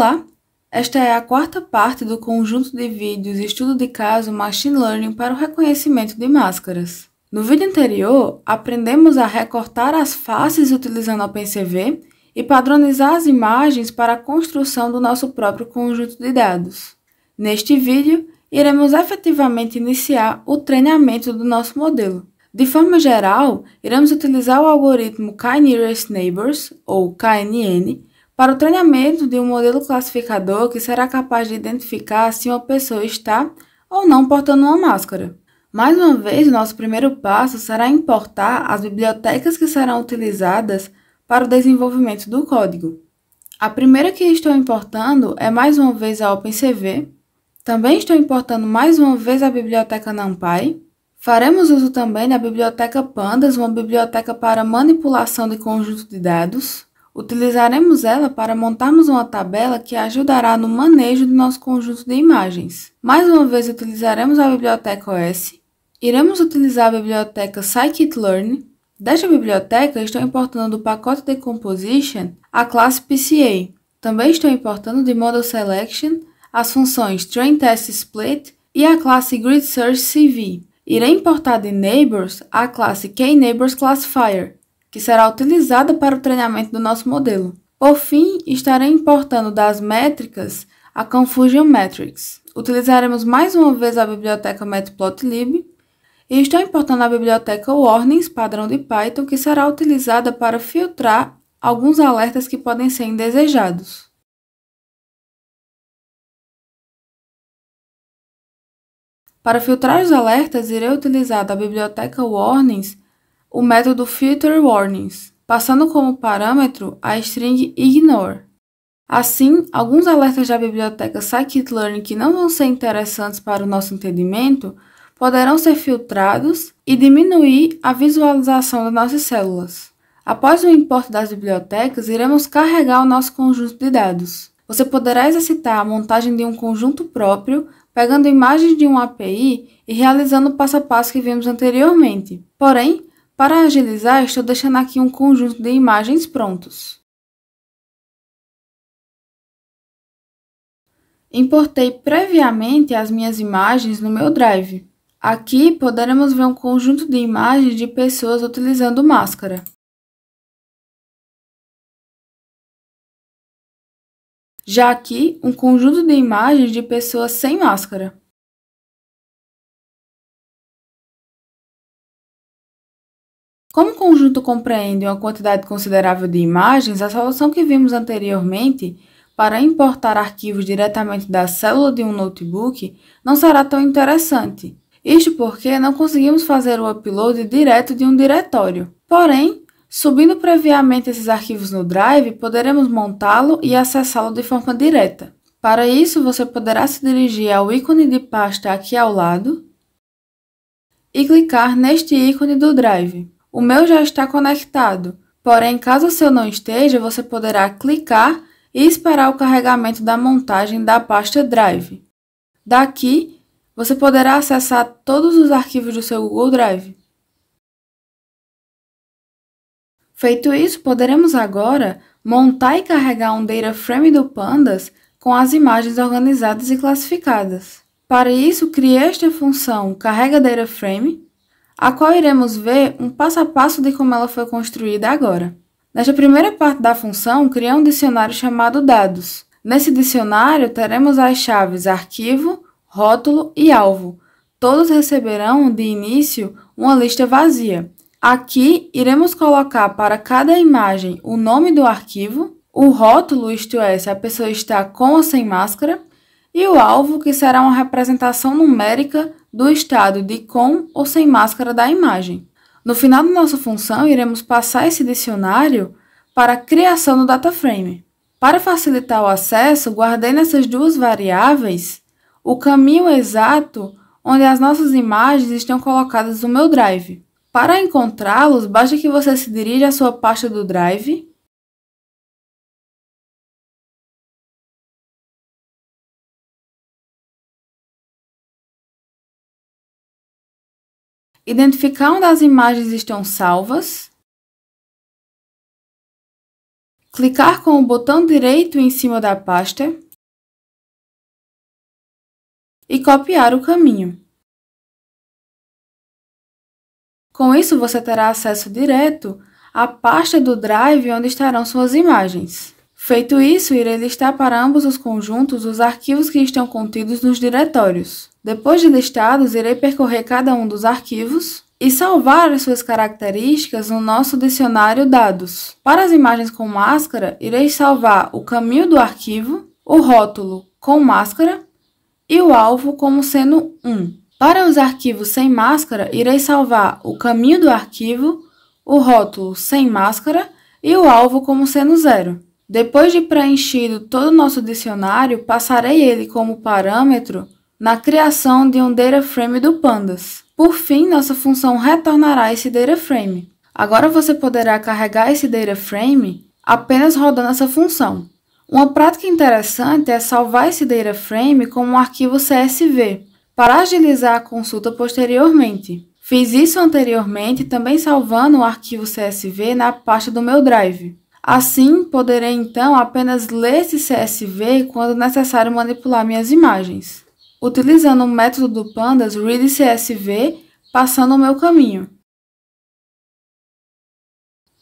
Olá! Esta é a quarta parte do conjunto de vídeos Estudo de Caso Machine Learning para o reconhecimento de máscaras. No vídeo anterior, aprendemos a recortar as faces utilizando OpenCV e padronizar as imagens para a construção do nosso próprio conjunto de dados. Neste vídeo, iremos efetivamente iniciar o treinamento do nosso modelo. De forma geral, iremos utilizar o algoritmo K-Nearest Neighbors, ou KNN, para o treinamento de um modelo classificador que será capaz de identificar se uma pessoa está ou não portando uma máscara. Mais uma vez, o nosso primeiro passo será importar as bibliotecas que serão utilizadas para o desenvolvimento do código. A primeira que estou importando é mais uma vez a OpenCV. Também estou importando mais uma vez a biblioteca NumPy. Faremos uso também da biblioteca Pandas, uma biblioteca para manipulação de conjunto de dados. Utilizaremos ela para montarmos uma tabela que ajudará no manejo do nosso conjunto de imagens. Mais uma vez, utilizaremos a biblioteca OS. Iremos utilizar a biblioteca scikit-learn. Desta biblioteca, estou importando do pacote Decomposition a classe PCA. Também estou importando de Model Selection as funções TrainTestSplit e a classe GridSearchCV. Irei importar de Neighbors a classe KNeighborsClassifier, que será utilizada para o treinamento do nosso modelo. Por fim, estarei importando das métricas a Confusion Metrics. Utilizaremos mais uma vez a biblioteca Matplotlib e estou importando a biblioteca Warnings, padrão de Python, que será utilizada para filtrar alguns alertas que podem ser indesejados. Para filtrar os alertas, irei utilizar da biblioteca Warnings o método FilterWarnings, passando como parâmetro a string ignore. Assim, alguns alertas da biblioteca scikit-learn que não vão ser interessantes para o nosso entendimento poderão ser filtrados e diminuir a visualização das nossas células. Após o import das bibliotecas, iremos carregar o nosso conjunto de dados. Você poderá exercitar a montagem de um conjunto próprio, pegando imagens de uma API e realizando o passo a passo que vimos anteriormente. Porém, para agilizar, estou deixando aqui um conjunto de imagens prontos. Importei previamente as minhas imagens no meu Drive. Aqui poderemos ver um conjunto de imagens de pessoas utilizando máscara. Já aqui, um conjunto de imagens de pessoas sem máscara. Como o conjunto compreende uma quantidade considerável de imagens, a solução que vimos anteriormente para importar arquivos diretamente da célula de um notebook não será tão interessante. Isto porque não conseguimos fazer o upload direto de um diretório. Porém, subindo previamente esses arquivos no Drive, poderemos montá-lo e acessá-lo de forma direta. Para isso, você poderá se dirigir ao ícone de pasta aqui ao lado e clicar neste ícone do Drive. O meu já está conectado, porém, caso o seu não esteja, você poderá clicar e esperar o carregamento da montagem da pasta Drive. Daqui, você poderá acessar todos os arquivos do seu Google Drive. Feito isso, poderemos agora montar e carregar um data frame do Pandas com as imagens organizadas e classificadas. Para isso, criei esta função carregaDataFrame, a qual iremos ver um passo a passo de como ela foi construída agora. Nesta primeira parte da função, criei um dicionário chamado dados. Nesse dicionário, teremos as chaves arquivo, rótulo e alvo. Todos receberão, de início, uma lista vazia. Aqui, iremos colocar para cada imagem o nome do arquivo, o rótulo, isto é, se a pessoa está com ou sem máscara, e o alvo, que será uma representação numérica do estado de com ou sem máscara da imagem. No final da nossa função, iremos passar esse dicionário para a criação do DataFrame. Para facilitar o acesso, guardei nessas duas variáveis o caminho exato onde as nossas imagens estão colocadas no meu Drive. Para encontrá-los, basta que você se dirija à sua pasta do Drive, identificar onde as imagens estão salvas clicar com o botão direito em cima da pasta e copiar o caminho. Com isso, você terá acesso direto à pasta do Drive onde estarão suas imagens. Feito isso, irei listar para ambos os conjuntos os arquivos que estão contidos nos diretórios. Depois de listados, irei percorrer cada um dos arquivos e salvar as suas características no nosso dicionário dados. Para as imagens com máscara, irei salvar o caminho do arquivo, o rótulo com máscara e o alvo como sendo 1. Para os arquivos sem máscara, irei salvar o caminho do arquivo, o rótulo sem máscara e o alvo como sendo 0. Depois de preenchido todo o nosso dicionário, passarei ele como parâmetro na criação de um DataFrame do Pandas. Por fim, nossa função retornará esse DataFrame. Agora você poderá carregar esse DataFrame apenas rodando essa função. Uma prática interessante é salvar esse DataFrame como um arquivo CSV, para agilizar a consulta posteriormente. Fiz isso anteriormente também salvando o arquivo CSV na pasta do meu Drive. Assim, poderei então apenas ler esse CSV quando necessário manipular minhas imagens, utilizando o método do Pandas readCSV, passando o meu caminho.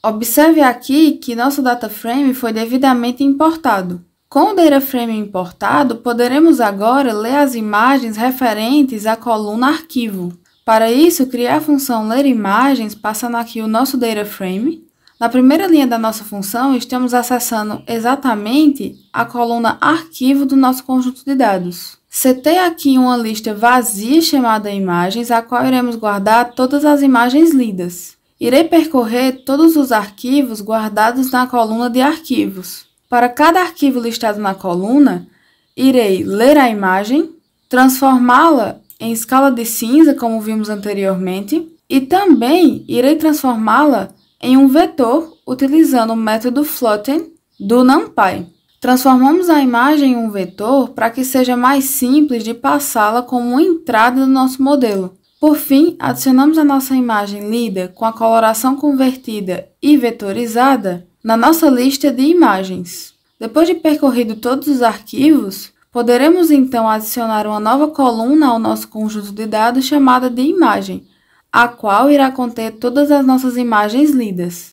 Observe aqui que nosso DataFrame foi devidamente importado. Com o DataFrame importado, poderemos agora ler as imagens referentes à coluna Arquivo. Para isso, criar a função Ler Imagens, passando aqui o nosso DataFrame. Na primeira linha da nossa função, estamos acessando exatamente a coluna Arquivo do nosso conjunto de dados. Setei aqui uma lista vazia chamada Imagens, a qual iremos guardar todas as imagens lidas. Irei percorrer todos os arquivos guardados na coluna de arquivos. Para cada arquivo listado na coluna, irei ler a imagem, transformá-la em escala de cinza, como vimos anteriormente, e também irei transformá-la em um vetor utilizando o método Floating do NumPy. Transformamos a imagem em um vetor para que seja mais simples de passá-la como uma entrada do nosso modelo. Por fim, adicionamos a nossa imagem lida com a coloração convertida e vetorizada na nossa lista de imagens. Depois de percorrido todos os arquivos, poderemos então adicionar uma nova coluna ao nosso conjunto de dados chamada de imagem, a qual irá conter todas as nossas imagens lidas.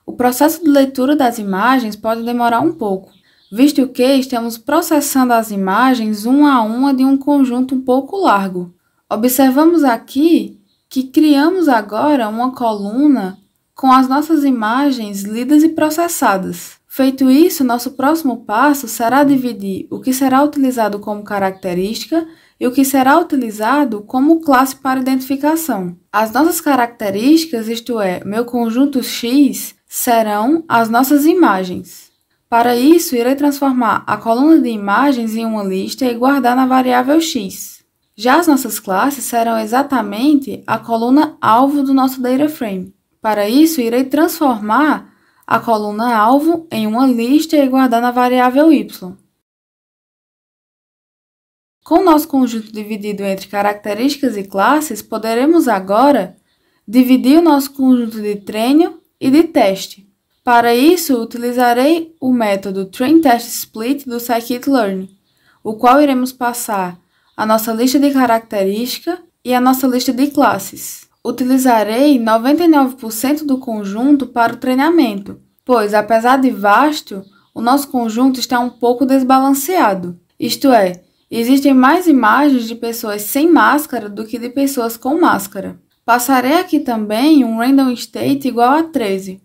O processo de leitura das imagens pode demorar um pouco, visto que estamos processando as imagens uma a uma de um conjunto um pouco largo. Observamos aqui que criamos agora uma coluna com as nossas imagens lidas e processadas. Feito isso, nosso próximo passo será dividir o que será utilizado como característica e o que será utilizado como classe para identificação. As nossas características, isto é, meu conjunto X, serão as nossas imagens. Para isso, irei transformar a coluna de imagens em uma lista e guardar na variável X. Já as nossas classes serão exatamente a coluna alvo do nosso DataFrame. Para isso, irei transformar a coluna alvo em uma lista e guardar na variável Y. Com o nosso conjunto dividido entre características e classes, poderemos agora dividir o nosso conjunto de treino e de teste. Para isso, utilizarei o método trainTestSplit do scikit-learn, o qual iremos passar a nossa lista de características e a nossa lista de classes. Utilizarei 99% do conjunto para o treinamento, pois, apesar de vasto, o nosso conjunto está um pouco desbalanceado. Isto é, existem mais imagens de pessoas sem máscara do que de pessoas com máscara. Passarei aqui também um random state igual a 13.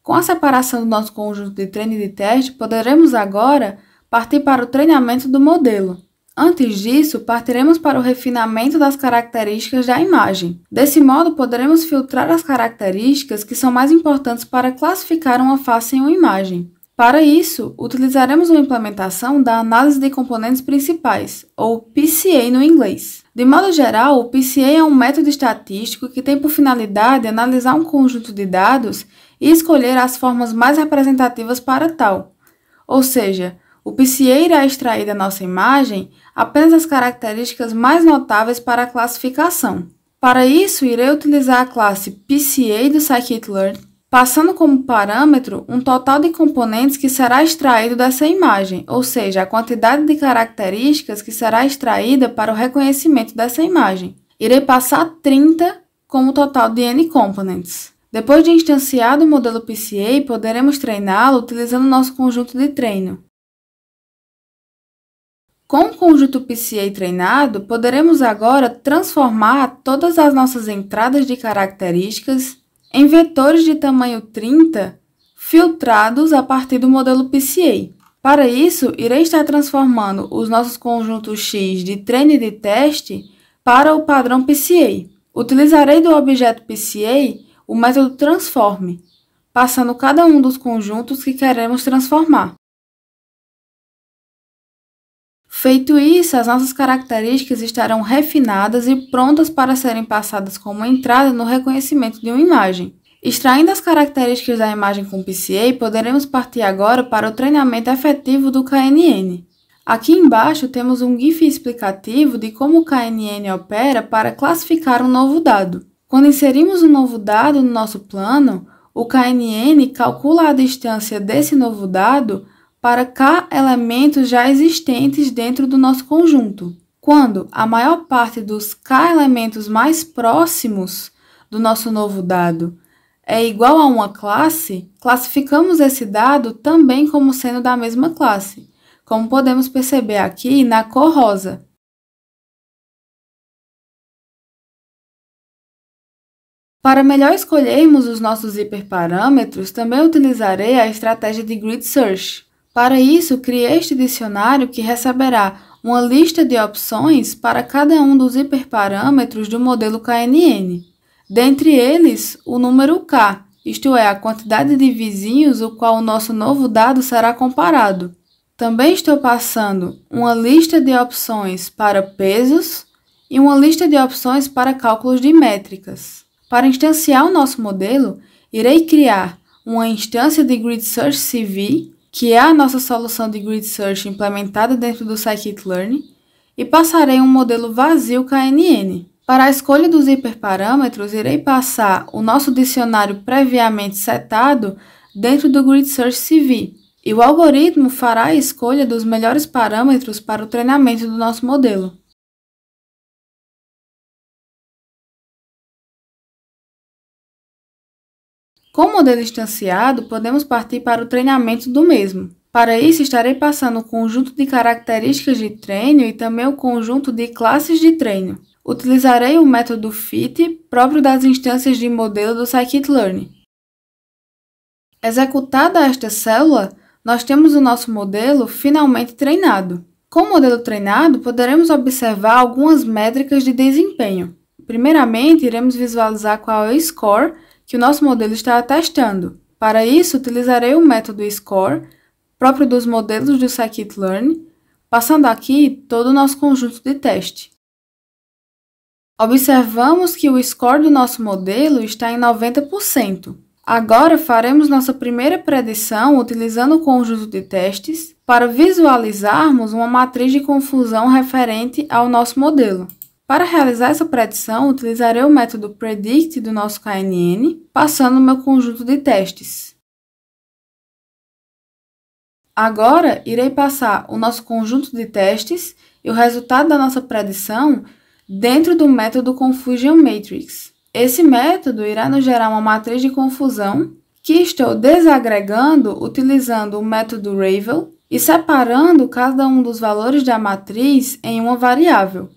Com a separação do nosso conjunto de treino e de teste, poderemos agora partir para o treinamento do modelo. Antes disso, partiremos para o refinamento das características da imagem. Desse modo, poderemos filtrar as características que são mais importantes para classificar uma face em uma imagem. Para isso, utilizaremos uma implementação da análise de componentes principais, ou PCA no inglês. De modo geral, o PCA é um método estatístico que tem por finalidade analisar um conjunto de dados e escolher as formas mais representativas para tal. Ou seja, o PCA irá extrair da nossa imagem apenas as características mais notáveis para a classificação. Para isso, irei utilizar a classe PCA do Scikit-learn, passando como parâmetro um total de componentes que será extraído dessa imagem, ou seja, a quantidade de características que será extraída para o reconhecimento dessa imagem. Irei passar 30 como total de N components. Depois de instanciado o modelo PCA, poderemos treiná-lo utilizando nosso conjunto de treino. Com o conjunto PCA treinado, poderemos agora transformar todas as nossas entradas de características em vetores de tamanho 30, filtrados a partir do modelo PCA. Para isso, irei estar transformando os nossos conjuntos X de treino e de teste para o padrão PCA. Utilizarei do objeto PCA o método transform, passando cada um dos conjuntos que queremos transformar. Feito isso, as nossas características estarão refinadas e prontas para serem passadas como entrada no reconhecimento de uma imagem. Extraindo as características da imagem com PCA, poderemos partir agora para o treinamento efetivo do KNN. Aqui embaixo temos um GIF explicativo de como o KNN opera para classificar um novo dado. Quando inserimos um novo dado no nosso plano, o KNN calcula a distância desse novo dado para K elementos já existentes dentro do nosso conjunto. Quando a maior parte dos K elementos mais próximos do nosso novo dado é igual a uma classe, classificamos esse dado também como sendo da mesma classe, como podemos perceber aqui na cor rosa. Para melhor escolhermos os nossos hiperparâmetros, também utilizarei a estratégia de Grid Search. Para isso, criei este dicionário que receberá uma lista de opções para cada um dos hiperparâmetros do modelo KNN. Dentre eles, o número K, isto é, a quantidade de vizinhos o qual o nosso novo dado será comparado. Também estou passando uma lista de opções para pesos e uma lista de opções para cálculos de métricas. Para instanciar o nosso modelo, irei criar uma instância de Grid Search CV, que é a nossa solução de Grid Search implementada dentro do Scikit-learn, e passarei um modelo vazio KNN. Para a escolha dos hiperparâmetros, irei passar o nosso dicionário previamente setado dentro do Grid Search CV, e o algoritmo fará a escolha dos melhores parâmetros para o treinamento do nosso modelo. Com o modelo instanciado, podemos partir para o treinamento do mesmo. Para isso, estarei passando o conjunto de características de treino e também o conjunto de classes de treino. Utilizarei o método fit próprio das instâncias de modelo do Scikit-learn. Executada esta célula, nós temos o nosso modelo finalmente treinado. Com o modelo treinado, poderemos observar algumas métricas de desempenho. Primeiramente, iremos visualizar qual é o score que o nosso modelo está testando. Para isso, utilizarei o método score, próprio dos modelos do Scikit-learn, passando aqui todo o nosso conjunto de teste. Observamos que o score do nosso modelo está em 90%. Agora, faremos nossa primeira predição utilizando o conjunto de testes para visualizarmos uma matriz de confusão referente ao nosso modelo. Para realizar essa predição, utilizarei o método predict do nosso KNN, passando o meu conjunto de testes. Agora, irei passar o nosso conjunto de testes e o resultado da nossa predição dentro do método Confusion Matrix. Esse método irá nos gerar uma matriz de confusão que estou desagregando utilizando o método Ravel e separando cada um dos valores da matriz em uma variável.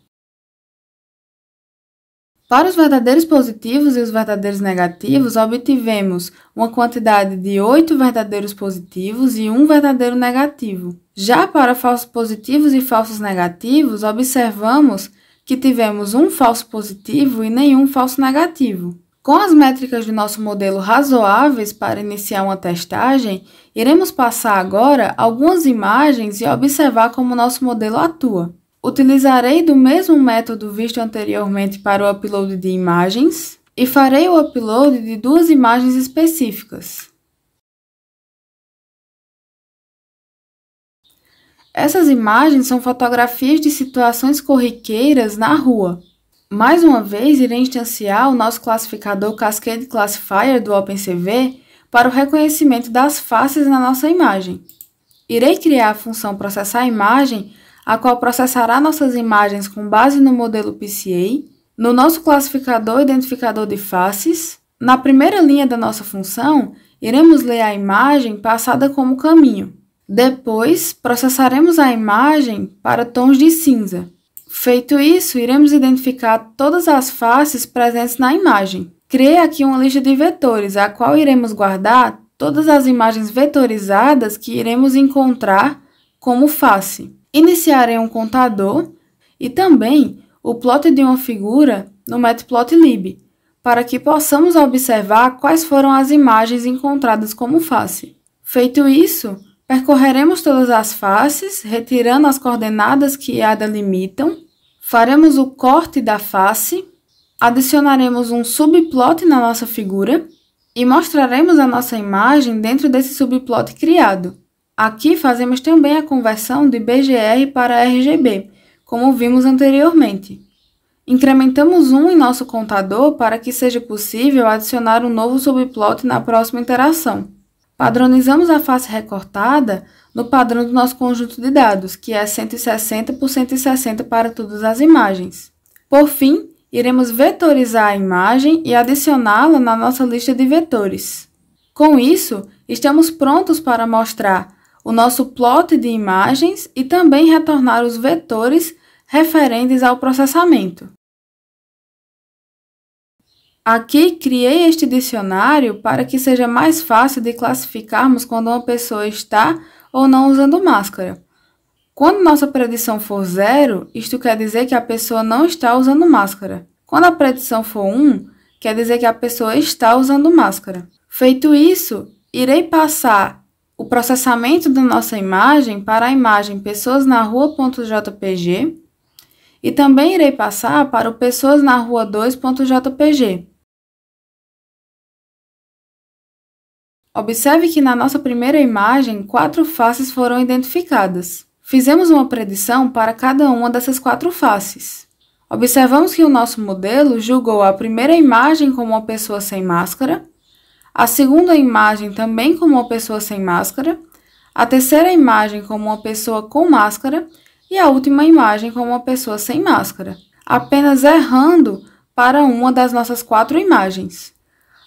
Para os verdadeiros positivos e os verdadeiros negativos, obtivemos uma quantidade de 8 verdadeiros positivos e 1 verdadeiro negativo. Já para falsos positivos e falsos negativos, observamos que tivemos um falso positivo e nenhum falso negativo. Com as métricas do nosso modelo razoáveis para iniciar uma testagem, iremos passar agora algumas imagens e observar como o nosso modelo atua. Utilizarei do mesmo método visto anteriormente para o upload de imagens e farei o upload de 2 imagens específicas. Essas imagens são fotografias de situações corriqueiras na rua. Mais uma vez, irei instanciar o nosso classificador Cascade Classifier do OpenCV para o reconhecimento das faces na nossa imagem. Irei criar a função processar imagem, a qual processará nossas imagens com base no modelo PCA, no nosso classificador identificador de faces. Na primeira linha da nossa função, iremos ler a imagem passada como caminho. Depois, processaremos a imagem para tons de cinza. Feito isso, iremos identificar todas as faces presentes na imagem. Criei aqui uma lista de vetores, a qual iremos guardar todas as imagens vetorizadas que iremos encontrar como face. Iniciarei um contador e também o plot de uma figura no Matplotlib, para que possamos observar quais foram as imagens encontradas como face. Feito isso, percorreremos todas as faces, retirando as coordenadas que a delimitam. Faremos o corte da face, adicionaremos um subplot na nossa figura e mostraremos a nossa imagem dentro desse subplot criado. Aqui fazemos também a conversão de BGR para RGB, como vimos anteriormente. Incrementamos 1 em nosso contador para que seja possível adicionar um novo subplot na próxima interação. Padronizamos a face recortada no padrão do nosso conjunto de dados, que é 160 por 160 para todas as imagens. Por fim, iremos vetorizar a imagem e adicioná-la na nossa lista de vetores. Com isso, estamos prontos para mostrar o nosso plot de imagens e também retornar os vetores referentes ao processamento. Aqui, criei este dicionário para que seja mais fácil de classificarmos quando uma pessoa está ou não usando máscara. Quando nossa predição for 0, isto quer dizer que a pessoa não está usando máscara. Quando a predição for 1, quer dizer que a pessoa está usando máscara. Feito isso, irei passar o processamento da nossa imagem para a imagem pessoas na rua.jpg e também irei passar para o pessoas na rua 2.jpg. Observe que na nossa primeira imagem, 4 faces foram identificadas. Fizemos uma predição para cada uma dessas 4 faces. Observamos que o nosso modelo julgou a primeira imagem como uma pessoa sem máscara, a segunda imagem também como uma pessoa sem máscara, a terceira imagem como uma pessoa com máscara e a última imagem como uma pessoa sem máscara, apenas errando para uma das nossas 4 imagens.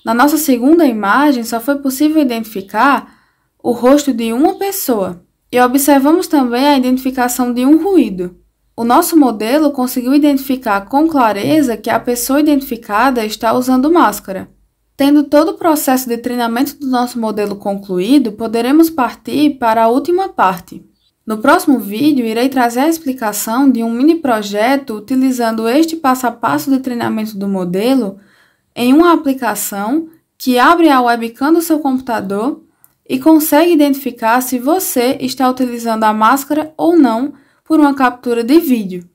Na nossa segunda imagem, só foi possível identificar o rosto de uma pessoa e observamos também a identificação de um ruído. O nosso modelo conseguiu identificar com clareza que a pessoa identificada está usando máscara. Tendo todo o processo de treinamento do nosso modelo concluído, poderemos partir para a última parte. No próximo vídeo, irei trazer a explicação de um mini projeto utilizando este passo a passo de treinamento do modelo em uma aplicação que abre a webcam do seu computador e consegue identificar se você está utilizando a máscara ou não por uma captura de vídeo.